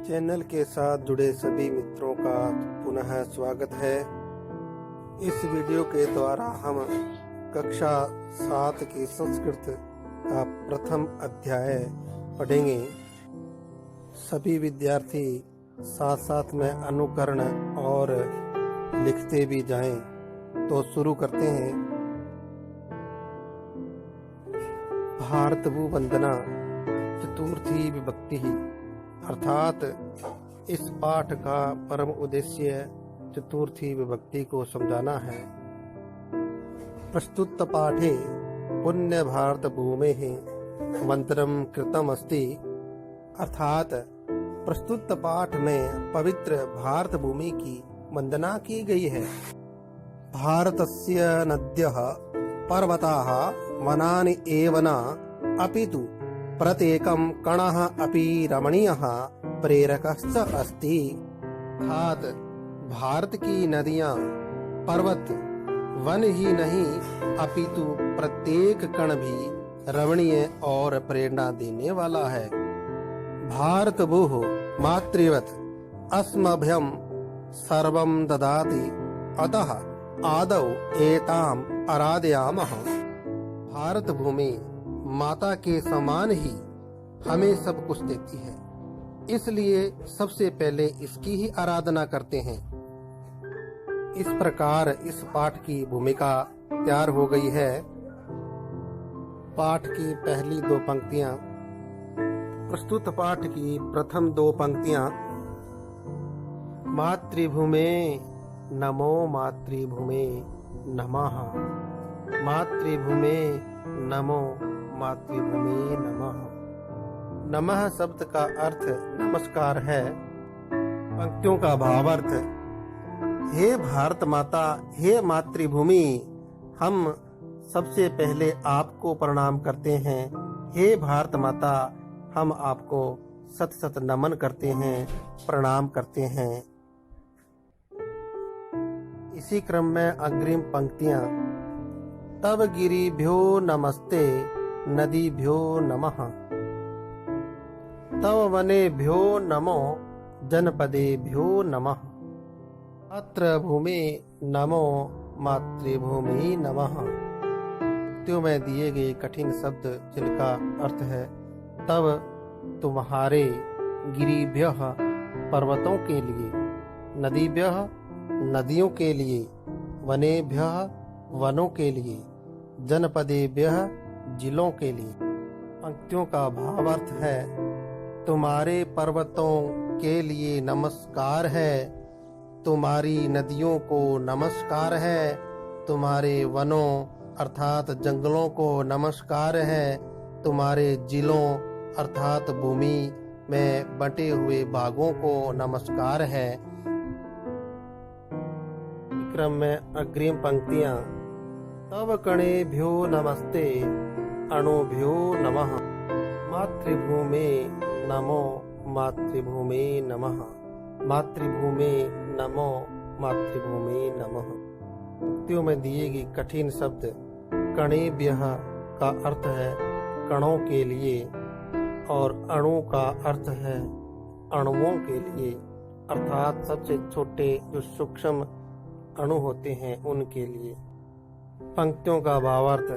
Channel के साथ जुड़े सभी मित्रों का पुनः स्वागत है। इस वीडियो के द्वारा हम कक्षा 7 की संस्कृत का प्रथम अध्याय पढ़ेंगे। सभी विद्यार्थी साथ साथ में अनुकरण और लिखते भी जाएं। तो शुरू करते हैं। भारतभू वंदना चतुर्थी विभक्ति ही अर्थात इस पाठ का परम उद्देश्य चतुर्थी विभक्ति को समझाना है। प्रस्तुत पाठे पुण्य भारत भूमे वंदनम कृतम अस्ति अर्थात प्रस्तुत पाठ में पवित्र भारत भूमि की वंदना की गई है। भारतस्य नद्यः पर्वताः वनानि एव न अपितु प्रत्येकं कणः अपि रमणीयः प्रेरकश्च अस्ति। अर्थात भारत की नदियां पर्वत वन ही नहीं अपितु प्रत्येक कण भी रमणीय और प्रेरणा देने वाला है। भारत भूः मातृवत् अस्मभ्यं सर्वं ददाति अतः आदौ एताम आराधयामः। भारत भूमि माता के समान ही हमें सब कुछ देती है, इसलिए सबसे पहले इसकी ही आराधना करते हैं। इस प्रकार इस पाठ की भूमिका तैयार हो गई है। पाठ की पहली दो पंक्तियां, प्रस्तुत पाठ की प्रथम दो पंक्तियां मातृभूमे नमो मातृभूमे नमः, मातृभूमे नमो मातृभूमे नमः। नमः शब्द का अर्थ नमस्कार है। पंक्तियों का भावार्थ, हे भारत माता, हे मातृभूमि, हम सबसे पहले आपको प्रणाम करते हैं। हे भारत माता, हम आपको सत सत नमन करते हैं, प्रणाम करते हैं। इसी क्रम में अग्रिम पंक्तियां, तब गिरिभ्यो नमस्ते नदीभ्यो नमः, तव वनेभ्यो नमो जनपदेभ्यो नमः, मातृभूमि नमो मातृभूमि नमः। पंक्तियों में दिए गए कठिन शब्द जिनका अर्थ है तब तुम्हारे, गिरिभ्यः पर्वतों के लिए, नदीभ्यः नदियों के लिए, वनेभ्यः वनों के लिए, जनपदेभ्यः जिलों के लिए। पंक्तियों का भावार्थ है तुम्हारे पर्वतों के लिए नमस्कार है, तुम्हारी नदियों को नमस्कार है, तुम्हारे वनों अर्थात जंगलों को नमस्कार है, तुम्हारे जिलों अर्थात भूमि में बंटे हुए भागों को नमस्कार है। क्रम में अग्रिम पंक्तियां, तव कणेभ्यो नमस्ते अणुभ्यो नमः, मातृभूमे नमो मातृभूमे नमः, मातृभूमे नमो मातृभूमे नमः। पंक्तियों में दिए गए कठिन शब्द कणेभ्यः का अर्थ है कणों के लिए और अणु का अर्थ है अणुओं के लिए अर्थात सबसे छोटे जो सूक्ष्म अणु होते हैं उनके लिए। पंक्तियों का भावार्थ,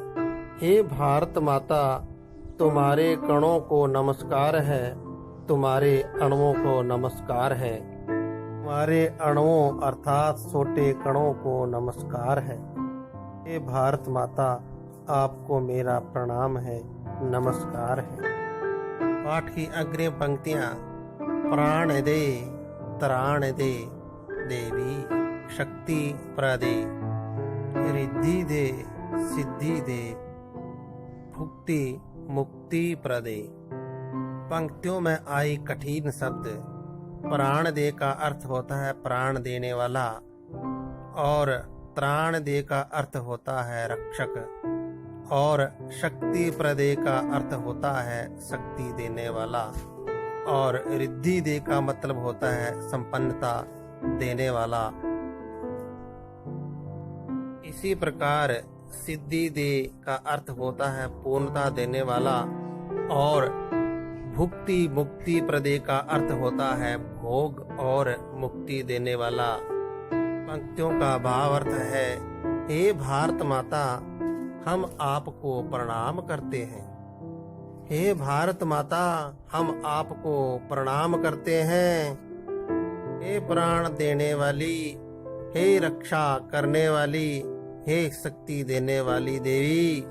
हे भारत माता, तुम्हारे कणों को नमस्कार है, तुम्हारे अणुओं को नमस्कार है, तुम्हारे अणुओं अर्थात छोटे कणों को नमस्कार है। हे भारत माता, आपको मेरा प्रणाम है, नमस्कार है। पाठ की अग्रिम पंक्तियां, प्राण दे त्राण दे देवी, शक्ति प्रदे, रिद्धि दे सिद्धि दे, भुक्ति मुक्ति प्रदे। पंक्तियों में आई कठिन शब्द प्राण दे का अर्थ होता है प्राण देने वाला और त्राण दे का अर्थ होता है रक्षक और शक्ति प्रदे का अर्थ होता है शक्ति देने वाला और रिद्धि दे का मतलब होता है संपन्नता देने वाला। इसी प्रकार सिद्धि दे का अर्थ होता है पूर्णता देने वाला और भुक्ति मुक्ति प्रदे का अर्थ होता है भोग और मुक्ति देने वाला। पंक्तियों का भाव अर्थ है, हे भारत माता, हम आपको प्रणाम करते हैं। हे भारत माता, हम आपको प्रणाम करते हैं। हे प्राण देने वाली, हे रक्षा करने वाली, हे शक्ति देने वाली देवी,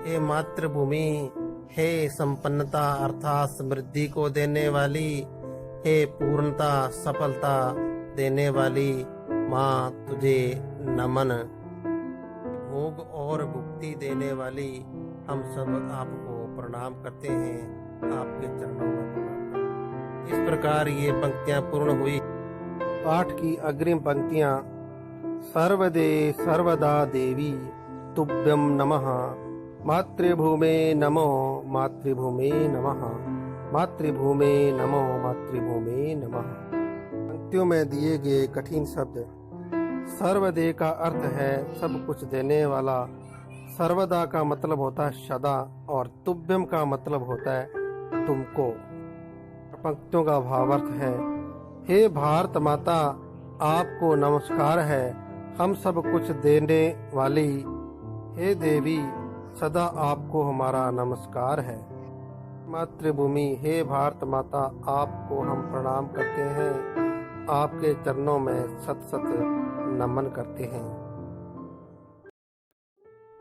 हे मातृभूमि, हे संपन्नता अर्थात समृद्धि को देने वाली, हे पूर्णता सफलता देने वाली माँ, तुझे नमन। भोग और मुक्ति देने वाली हम सब आपको प्रणाम करते हैं, आपके चरणों में प्रणाम करते हैं। इस प्रकार ये पंक्तियां पूर्ण हुई। पाठ की अग्रिम पंक्तियां, सर्वदे सर्वदा देवी तुभ्यं नमः, मातृभूमे नमो मातृभूमे नमः, मातृभूमे नमो मातृभूमे नमः। पंक्तियों में दिए गए कठिन शब्द। सर्वदे का अर्थ है सब कुछ देने वाला, सर्वदा का मतलब होता है सदा, और तुभ्यम का मतलब होता है तुमको। पंक्तियों का भावार्थ है, हे भारत माता, आपको नमस्कार है, हम सब कुछ देने वाली। हे देवी, सदा आपको हमारा नमस्कार है। मातृभूमि, हे भारत माता, आपको हम प्रणाम करते हैं, आपके चरणों में सत सत नमन करते हैं।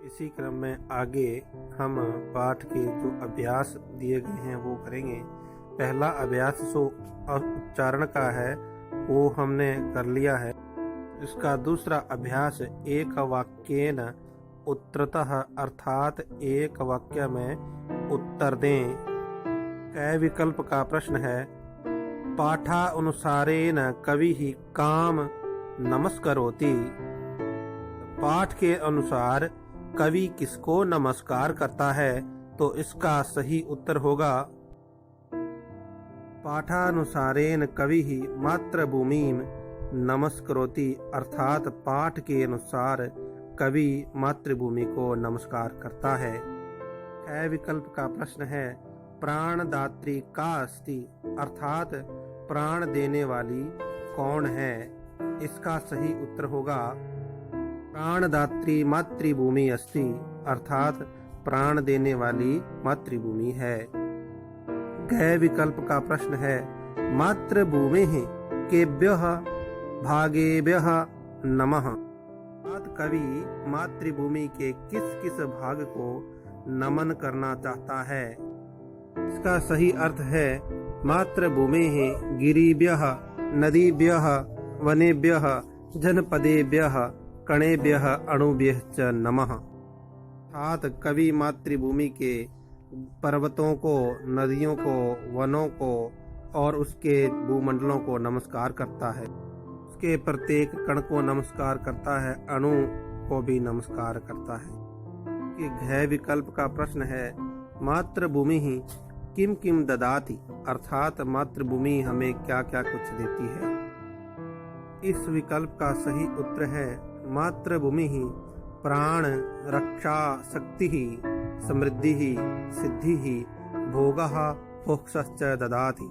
इसी क्रम में आगे हम पाठ के जो अभ्यास दिए गए हैं वो करेंगे। पहला अभ्यास जो उच्चारण का है वो हमने कर लिया है। इसका दूसरा अभ्यास एक वाक्येन उत्तरतः अर्थात एक वाक्य में उत्तर दें। कै विकल्प का प्रश्न है, पाठानुसारेण कवि ही काम नमस्करोति। पाठ के अनुसार कवि किसको नमस्कार करता है, तो इसका सही उत्तर होगा पाठानुसारेण कवि ही मातृभूमिम नमस्करोति, अर्थात पाठ के अनुसार कवि मातृभूमि को नमस्कार करता है। कै विकल्प का प्रश्न है, प्राणदात्री का अस्ति, अर्थात प्राण देने वाली कौन है। इसका सही उत्तर होगा प्राणदात्री मातृभूमि अस्ति, अर्थात प्राण देने वाली मातृभूमि है। गै विकल्प का प्रश्न है, मातृभूमि केभ्यः भागेभ्यः नमः, कवि मातृभूमि के किस किस भाग को नमन करना चाहता है। इसका सही अर्थ है, मातृभूमि गिरिभ्यः नदीभ्यः वनेभ्यः जनपदेभ्यः कणेभ्यः अणुभ्यः च नमः। अर्थात कवि मातृभूमि के पर्वतों को, नदियों को, वनों को और उसके भूमंडलों को नमस्कार करता है। उसके प्रत्येक कण को नमस्कार करता है, अणु को भी नमस्कार करता है। कि घ विकल्प का प्रश्न है, मातृभूमि ही किम किम ददाति, अर्थात मातृभूमि हमें क्या क्या कुछ देती है। इस विकल्प का सही उत्तर है, मातृभूमि ही प्राण रक्षा शक्ति ही समृद्धि ही सिद्धि ही भोगः मोक्षश्च ददाति।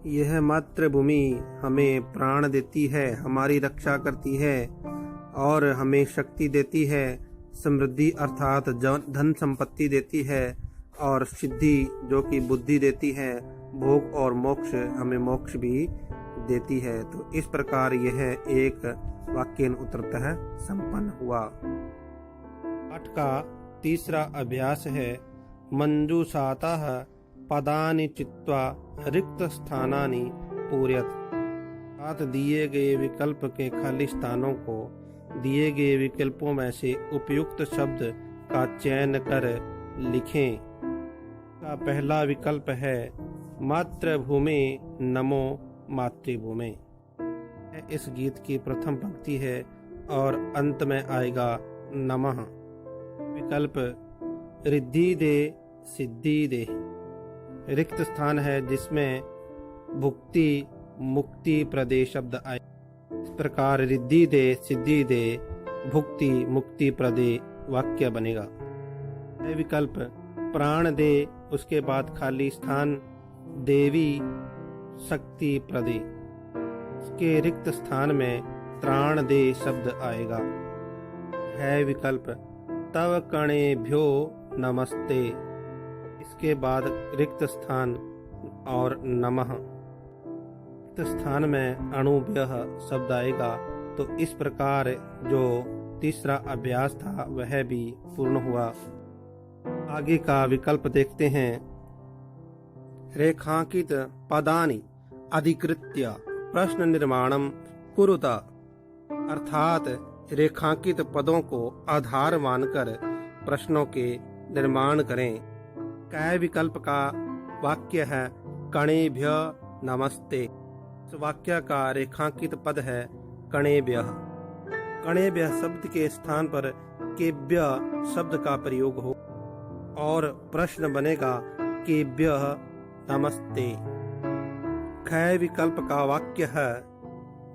यह मातृभूमि हमें प्राण देती है, हमारी रक्षा करती है और हमें शक्ति देती है, समृद्धि अर्थात धन संपत्ति देती है और सिद्धि जो कि बुद्धि देती है, भोग और मोक्ष हमें मोक्ष भी देती है। तो इस प्रकार यह एक वाक्यन उत्तरतः संपन्न हुआ। पाठ का तीसरा अभ्यास है, मंजूषातः पदानि चित्वा रिक्त स्थानानि पूरयत। साथ दिए गए विकल्प के खाली स्थानों को दिए गए विकल्पों में से उपयुक्त शब्द का चयन कर लिखें। का पहला विकल्प है, मातृभूमि नमो मातृभूमि। इस गीत की प्रथम पंक्ति है और अंत में आएगा नमः। विकल्प रिद्धि दे सिद्धि दे, रिक्त स्थान है जिसमें भुक्ति मुक्ति प्रदे शब्द आए। इस प्रकार रिद्धि दे सिद्धि दे भुक्ति मुक्ति प्रदे वाक्य बनेगा। विकल्प प्राण दे उसके बाद खाली स्थान देवी शक्ति प्रदे, इसके रिक्त स्थान में त्राण दे शब्द आएगा। है विकल्प तव कणेभ्यो नमस्ते, इसके बाद रिक्त स्थान और नमः, रिक्त स्थान में अणुभ्यः शब्द आएगा। तो इस प्रकार जो तीसरा अभ्यास था वह भी पूर्ण हुआ। आगे का विकल्प देखते हैं। रेखांकित पदानि अधिकृत्य प्रश्न निर्माणम कुरुत, अर्थात रेखांकित पदों को आधार मानकर प्रश्नों के निर्माण करें। कै विकल्प का वाक्य है कणेभ्य नमस्ते। इस वाक्य का रेखांकित पद है कणेभ्य। कणेभ्य शब्द के स्थान पर केभ्य शब्द का प्रयोग हो और प्रश्न बनेगा केभ्य नमस्ते। ख विकल्प का वाक्य है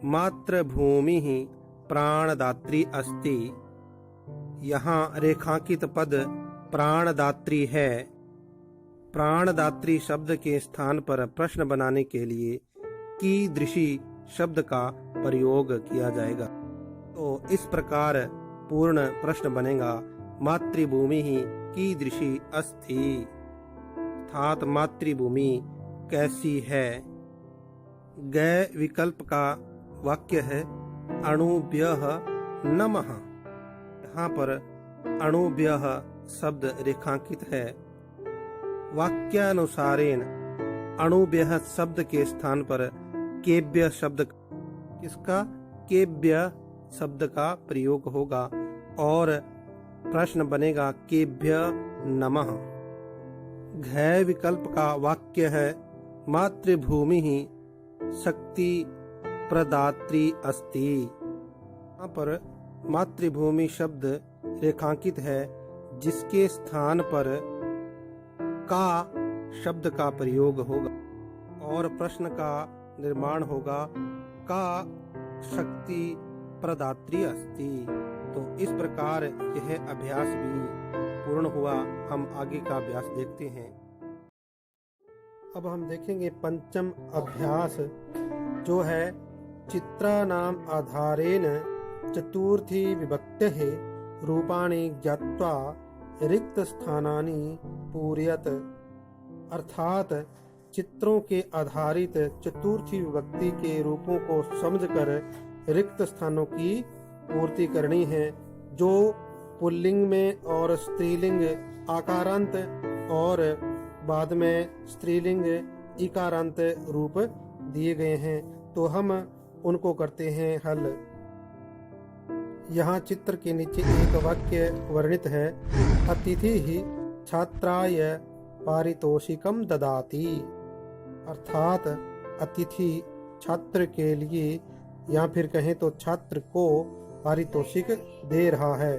मातृभूमि ही प्राणदात्री अस्ति। यहाँ रेखांकित पद प्राणदात्री है। प्राणदात्री शब्द के स्थान पर प्रश्न बनाने के लिए कीदृशी शब्द का प्रयोग किया जाएगा। तो इस प्रकार पूर्ण प्रश्न बनेगा मातृभूमि ही कीदृशी अस्ति, अर्थात मातृभूमि कैसी है। गै विकल्प का वाक्य है अणुभ्यः नमः। यहाँ पर अणुभ्यः शब्द रेखांकित है। वाक्यानुसारेण अणुभ्यः शब्द के स्थान पर केभ्य शब्द, किसका, केभ्य शब्द का प्रयोग होगा और प्रश्न बनेगा केभ्य नमः। घै विकल्प का वाक्य है मातृभूमि ही शक्ति प्रदात्री अस्ति। यहाँ पर मातृभूमि शब्द रेखांकित है जिसके स्थान पर का शब्द का प्रयोग होगा और प्रश्न का निर्माण होगा का शक्ति प्रदात्री अस्ति। तो इस प्रकार यह अभ्यास भी पूर्ण हुआ। हम आगे का अभ्यास देखते हैं। अब हम देखेंगे पंचम अभ्यास जो है चित्राणाम आधारेण चतुर्थी विभक्तेः रूपाणि ज्ञात्वा रिक्त स्थानानि पूरयत, अर्थात चित्रों के आधारित चतुर्थी विभक्ति के रूपों को समझकर रिक्त स्थानों की पूर्ति करनी है जो पुल्लिंग में और स्त्रीलिंग आकारांत और बाद में स्त्रीलिंग इकारांत रूप दिए गए हैं। तो हम उनको करते हैं हल। यहाँ चित्र के नीचे एक वाक्य वर्णित है अतिथि ही छात्राय पारितोषिकम ददाति, अर्थात अतिथि छात्र के लिए या फिर कहें तो छात्र को पारितोषिक दे रहा है।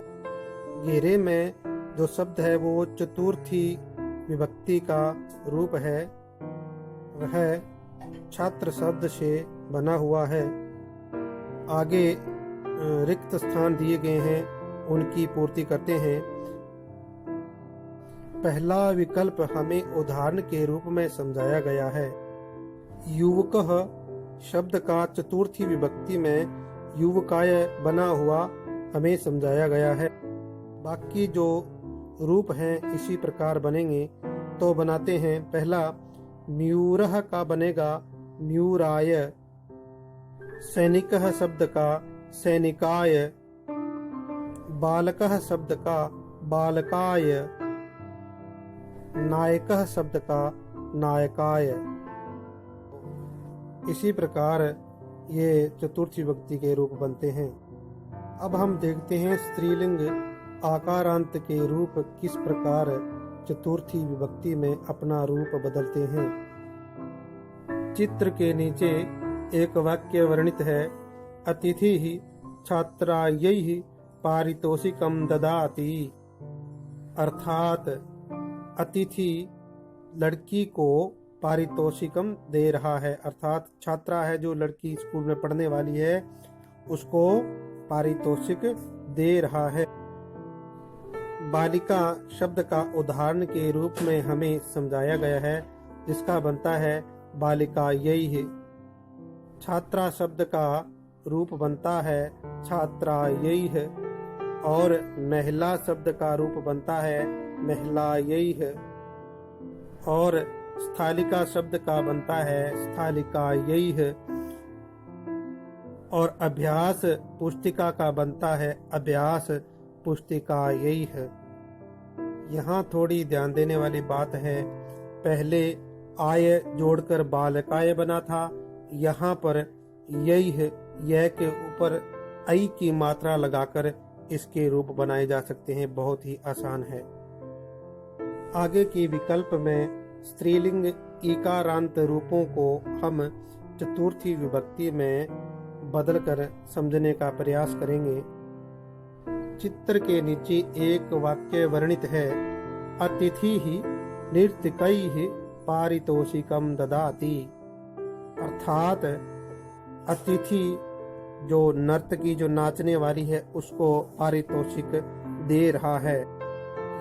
घेरे में जो शब्द है वो चतुर्थी विभक्ति का रूप है, वह छात्र शब्द से बना हुआ है। आगे रिक्त स्थान दिए गए हैं उनकी पूर्ति करते हैं। पहला विकल्प हमें उदाहरण के रूप में समझाया गया है। युवकः शब्द का चतुर्थी विभक्ति में युवकाय बना हुआ हमें समझाया गया है। बाकी जो रूप हैं इसी प्रकार बनेंगे। तो बनाते हैं। पहला म्यूरः का बनेगा म्यूराय, सैनिकः शब्द का सैनिकाय, बालकः शब्द का बालकाय, नायकः शब्द का नायकाय। इसी प्रकार ये चतुर्थी विभक्ति के रूप बनते हैं। अब हम देखते हैं स्त्रीलिंग आकारांत के रूप किस प्रकार चतुर्थी विभक्ति में अपना रूप बदलते हैं। चित्र के नीचे एक वाक्य वर्णित है अतिथि ही छात्रायै पारितोषिकम ददाति, अर्थात अतिथि लड़की को पारितोषिकम दे रहा है, अर्थात छात्रा है जो लड़की स्कूल में पढ़ने वाली है उसको पारितोषिक दे रहा है। बालिका शब्द का उदाहरण के रूप में हमें समझाया गया है, जिसका बनता है बालिका यही है। छात्रा शब्द का रूप बनता है छात्रा यही है, और महिला शब्द का रूप बनता है महिला यही है, और स्थालिका शब्द का बनता है स्थालिका यही है, और अभ्यास पुस्तिका का बनता है अभ्यास पुस्तिका यही है। यहाँ थोड़ी ध्यान देने वाली बात है, पहले आय जोड़कर बालकाय बना था, यहाँ पर यही है, यह के ऊपर आई की मात्रा लगाकर इसके रूप बनाए जा सकते हैं, बहुत ही आसान है। आगे की विकल्प में स्त्रीलिंग इकारांत रूपों को हम चतुर्थी विभक्ति में बदलकर समझने का प्रयास करेंगे। चित्र के नीचे एक वाक्य वर्णित है, अतिथि ही नृत्यकैः पारितोषिकम ददाति, अर्थात अतिथि जो नर्तकी जो नाचने वाली है उसको पारितोषिक दे रहा है।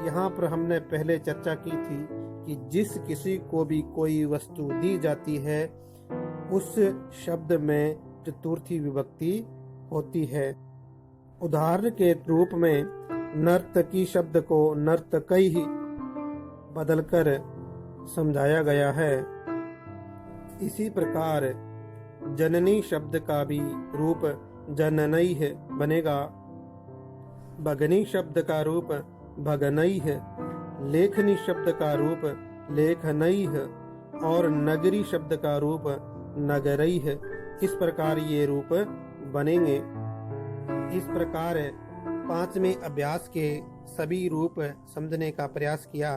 यहाँ पर हमने पहले चर्चा की थी कि जिस किसी को भी कोई वस्तु दी जाती है उस शब्द में चतुर्थी विभक्ति होती है। उदाहरण के रूप में नर्तकी शब्द को नर्तकैः बदलकर समझाया गया है। इसी प्रकार जननी शब्द का भी रूप जननैः बनेगा, भगनी शब्द का रूप भगनैः, लेखनी शब्द का रूप लेखनैः, और नगरी शब्द का रूप नगरैः। इस प्रकार ये रूप बनेंगे। इस प्रकार पांचवें अभ्यास के सभी रूप समझने का प्रयास किया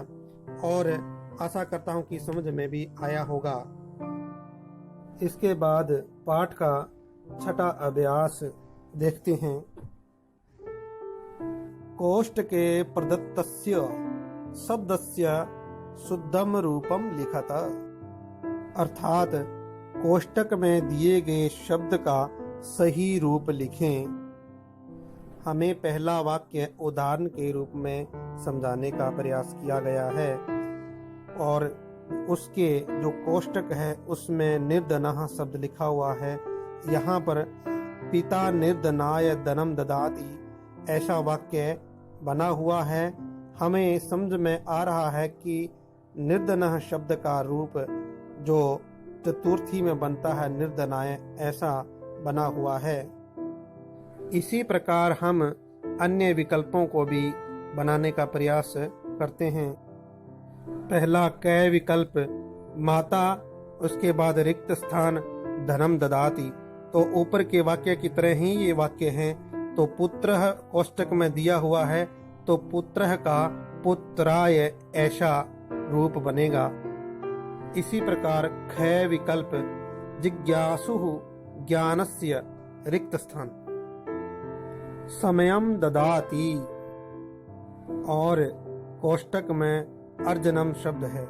और आशा करता हूं कि समझ में भी आया होगा। इसके बाद पाठ का छठा अभ्यास देखते हैं। कोष्ठ के प्रदत्तस्य शब्दस्य शुद्धम रूपम लिखत, अर्थात कोष्टक में दिए गए शब्द का सही रूप लिखें। हमें पहला वाक्य उदाहरण के रूप में समझाने का प्रयास किया गया है और उसके जो कोष्टक है उसमें निर्धनः शब्द लिखा हुआ है। यहाँ पर पिता निर्धनाय धनम ददाति ऐसा वाक्य बना हुआ है। हमें समझ में आ रहा है कि निर्धनः शब्द का रूप जो चतुर्थी में बनता है निर्धनाय ऐसा बना हुआ है। इसी प्रकार हम अन्य विकल्पों को भी बनाने का प्रयास करते हैं। पहला कै विकल्प माता, उसके बाद रिक्त स्थान धनम ददाति, तो ऊपर के वाक्य की तरह ही ये वाक्य हैं। तो पुत्र कोष्टक में दिया हुआ है तो पुत्र का पुत्राय ऐसा रूप बनेगा। इसी प्रकार ख विकल्प जिज्ञासु ज्ञानस्य रिक्त स्थान समयम ददाति, और कोष्टक में अर्जनम शब्द है।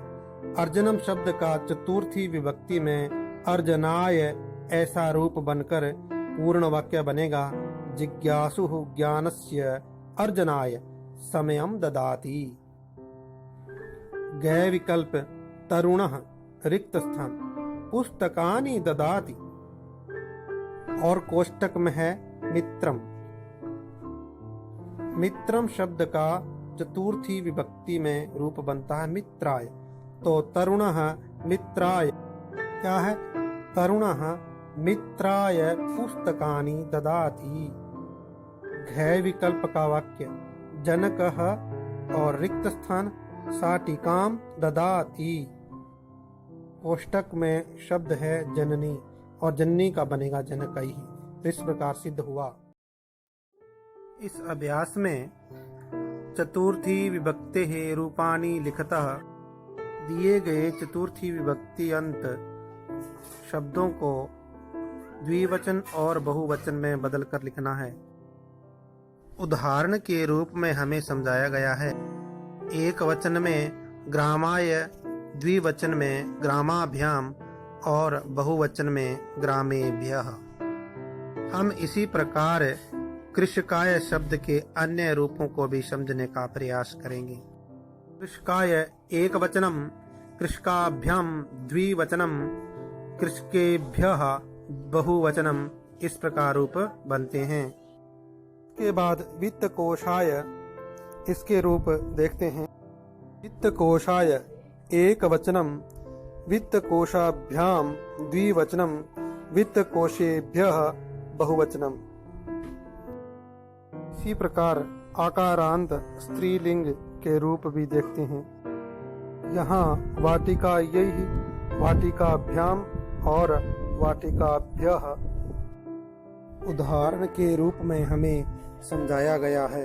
अर्जनम शब्द का चतुर्थी विभक्ति में अर्जनाय ऐसा रूप बनकर पूर्ण वाक्य बनेगा। जिज्ञासु ज्ञानस्य अर्जनाय समयम ददाति। गै विकल्प तरुणः रिक्त स्थान पुस्तकानि ददाति, और कोष्टक में है मित्रम। मित्रम शब्द का चतुर्थी विभक्ति में रूप बनता है मित्राय, तो तरुणः मित्राय क्या है? तरुणः मित्राय पुस्तकानि ददाति। घै विकल्प का वाक्य जनकः और रिक्त स्थान शाटिकाम ददाति। कोष्टक में शब्द है जननी और जननी का बनेगा जनकैः। इस प्रकार सिद्ध हुआ। इस अभ्यास में चतुर्थी विभक्ते रूपाणि लिखतः दिए गए चतुर्थी विभक्ति अंत शब्दों को द्विवचन और बहुवचन में बदलकर लिखना है। उदाहरण के रूप में हमें समझाया गया है। एक वचन में ग्रामाय, द्विवचन में ग्रामाभ्याम और बहुवचन में ग्रामेभ्यः। हम इसी प्रकार कृषकाय शब्द के अन्य रूपों को भी समझने का प्रयास करेंगे। कृषकाय एक वचनम, कृषकाभ्याम द्विवचनम, कृषकेभ्यः बहुवचनम, इस प्रकार रूप बनते हैं। इसके बाद वित्त कोशाय, इसके रूप देखते हैं। वित्त कोशाय एक वचनम, वित्त कोशाभ्याम द्विवचनम, वित्त कोशेभ्यः बहुवचनम। इसी प्रकार आकारांत स्त्रीलिंग के रूप भी देखते हैं। यहाँ वाटिकायै, वाटिकाभ्याम और वाटिकाभ्यः उदाहरण के रूप में हमें समझाया गया है।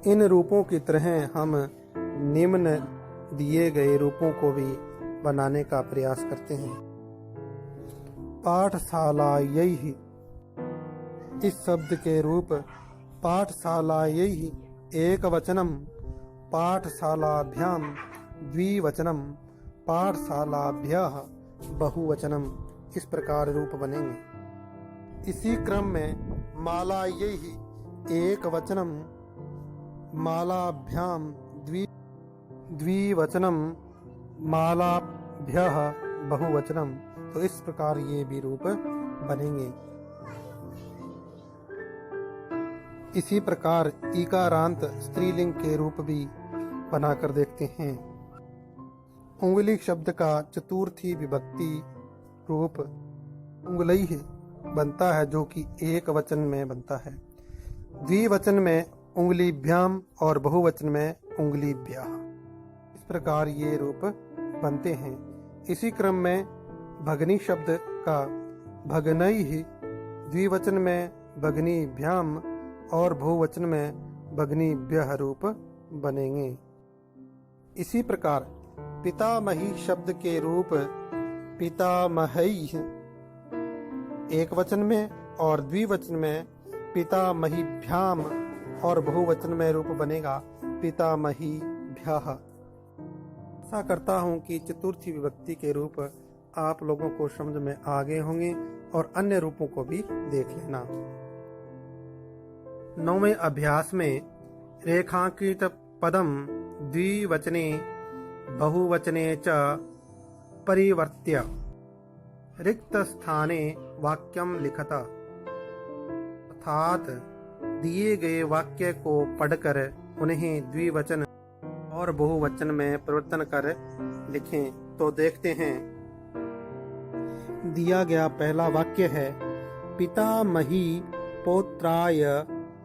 इन रूपों की तरह हम निम्न दिए गए रूपों को भी बनाने का प्रयास करते हैं। पाठशालायै, इस शब्द के रूप पाठशालायै एक वचनम, पाठशालाभ्याम द्विवचनम, पाठशालाभ्यः बहुवचनम, इस प्रकार रूप बनेंगे। इसी क्रम में मालायै एक वचनम, मालाभ्याम द्विवचनम, मालाभ्यः बहुवचनम, तो इस प्रकार ये भी रूप बनेंगे। इसी प्रकार ईकारांत स्त्रीलिंग के रूप भी बनाकर देखते हैं। उंगली शब्द का चतुर्थी विभक्ति रूप उंगलैः बनता है, जो कि एक वचन में बनता है। द्विवचन में उंगलीभ्याम और बहुवचन में उंगलीभ्यः, इस प्रकार ये रूप बनते हैं। इसी क्रम में भगनी शब्द का भगनैः द्विवचन में भगनीभ्याम और बहुवचन में भगनीभ्यः रूप बनेंगे। इसी प्रकार पितामही शब्द के रूप पितामहैः एक वचन में और द्विवचन में पितामहीभ्याम और बहुवचन में रूप बनेगा पितामहीभ्यः। आशा करता हूँ कि चतुर्थी विभक्ति के रूप आप लोगों को समझ में आ गए होंगे और अन्य रूपों को भी देख लेना। 9वें अभ्यास में रेखांकित पदम द्विवचने बहुवचने च परिवर्त्य रिक्त स्थाने वाक्यम लिखत, अर्थात दिए गए वाक्य को पढ़कर उन्हें द्विवचन और बहुवचन में परिवर्तन कर लिखें। तो देखते हैं। दिया गया पहला वाक्य है पितामही पौत्राय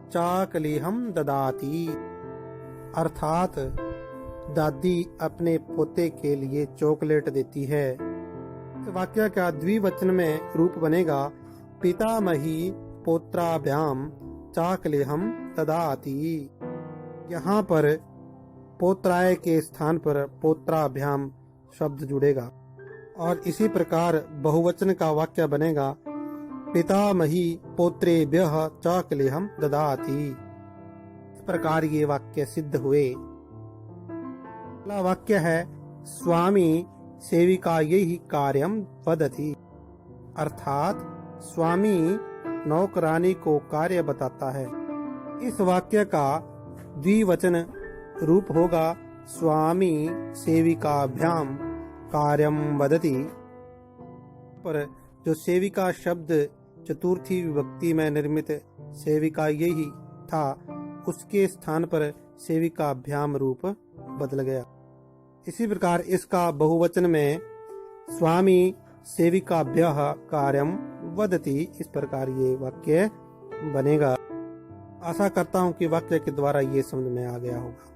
चाकलेहम ददाति, अर्थात दादी अपने पोते के लिए चॉकलेट देती है। इस वाक्य का द्विवचन में रूप बनेगा पितामही पौत्राभ्याम चाकलेहम ददाति। यहाँ पर पौत्राय के स्थान पर पौत्राभ्याम शब्द जुड़ेगा और इसी प्रकार बहुवचन का वाक्य बनेगा पितामही पौत्रेभ्यः चाकलेहम ददाति। इस प्रकार ये वाक्य सिद्ध हुए। अगला वाक्य है स्वामी सेविकायै कार्यम वदति, अर्थात स्वामी नौकरानी को कार्य बताता है। इस वाक्य का द्विवचन रूप होगा स्वामी सेविकाभ्याम कार्यम वदति। पर जो सेविका शब्द चतुर्थी विभक्ति में निर्मित सेविकायै था, उसके स्थान पर सेविकाभ्याम रूप बदल गया। इसी प्रकार इसका बहुवचन में स्वामी सेविकाभ्यः कार्यम वदति, इस प्रकार ये वाक्य बनेगा। आशा करता हूँ कि वाक्य के द्वारा ये समझ में आ गया होगा।